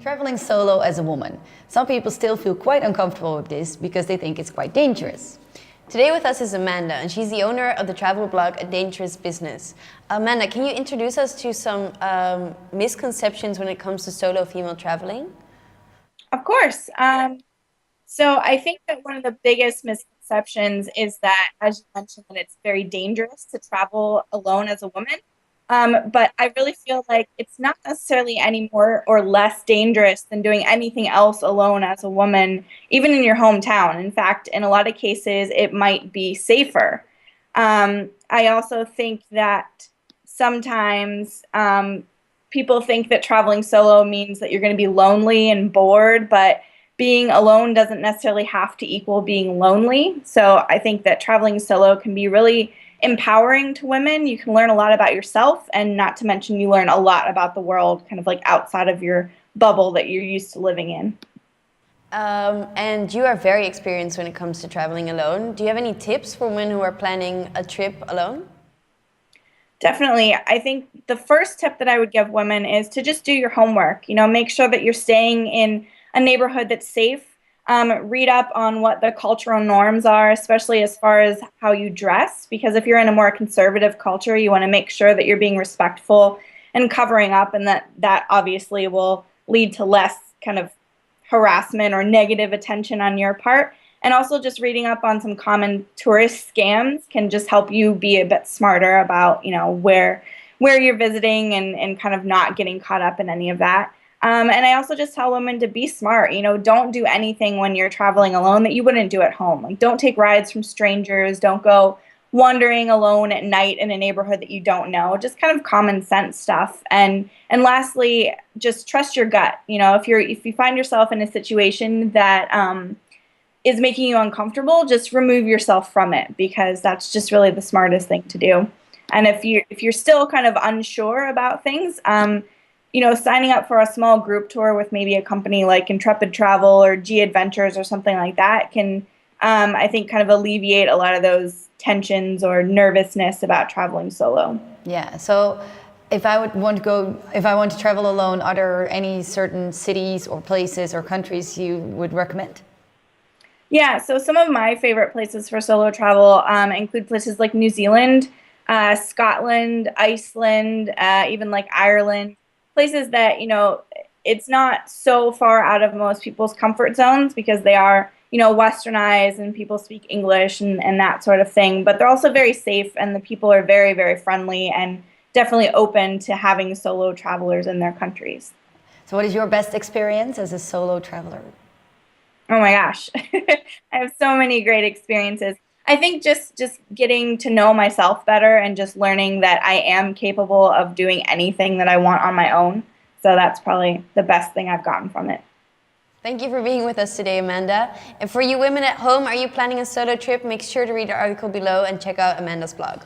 Traveling solo as a woman. Some people still feel quite uncomfortable with this because they think it's quite dangerous. Today with us is Amanda, and she's the owner of the travel blog A Dangerous Business. Amanda, can you introduce us to some misconceptions when it comes to solo female traveling? Of course. So I think that one of the biggest misconceptions is that, as you mentioned, that it's very dangerous to travel alone as a woman. But I really feel like it's not necessarily any more or less dangerous than doing anything else alone as a woman, even in your hometown. In fact, in a lot of cases, it might be safer. I also think that sometimes people think that traveling solo means that you're going to be lonely and bored, but being alone doesn't necessarily have to equal being lonely. So I think that traveling solo can be really empowering to women. You can learn a lot about yourself, and not to mention you learn a lot about the world kind of like outside of your bubble that you're used to living in. And you are very experienced when it comes to traveling alone. Do you have any tips for women who are planning a trip alone? Definitely. I think the first tip that I would give women is to just do your homework. Make sure that you're staying in a neighborhood that's safe. Read up on what the cultural norms are, especially as far as how you dress, because if you're in a more conservative culture, you want to make sure that you're being respectful and covering up, and that obviously will lead to less kind of harassment or negative attention on your part. And also just reading up on some common tourist scams can just help you be a bit smarter about, where you're visiting and kind of not getting caught up in any of that. And I also just tell women to be smart. Don't do anything when you're traveling alone that you wouldn't do at home. Like, don't take rides from strangers. Don't go wandering alone at night in a neighborhood that you don't know. Just kind of common sense stuff. And lastly, just trust your gut. If you find yourself in a situation that is making you uncomfortable, just remove yourself from it, because that's just really the smartest thing to do. And if you're still kind of unsure about things, signing up for a small group tour with maybe a company like Intrepid Travel or G Adventures or something like that can, I think, kind of alleviate a lot of those tensions or nervousness about traveling solo. Yeah, so if I want to travel alone, are there any certain cities or places or countries you would recommend? Yeah, so some of my favorite places for solo travel include places like New Zealand, Scotland, Iceland, even like Ireland. Places that, it's not so far out of most people's comfort zones because they are, westernized and people speak English and that sort of thing. But they're also very safe, and the people are very, very friendly and definitely open to having solo travelers in their countries. So what is your best experience as a solo traveler? Oh my gosh, I have so many great experiences. I think just getting to know myself better and just learning that I am capable of doing anything that I want on my own. So that's probably the best thing I've gotten from it. Thank you for being with us today, Amanda. And for you women at home, are you planning a solo trip? Make sure to read the article below and check out Amanda's blog.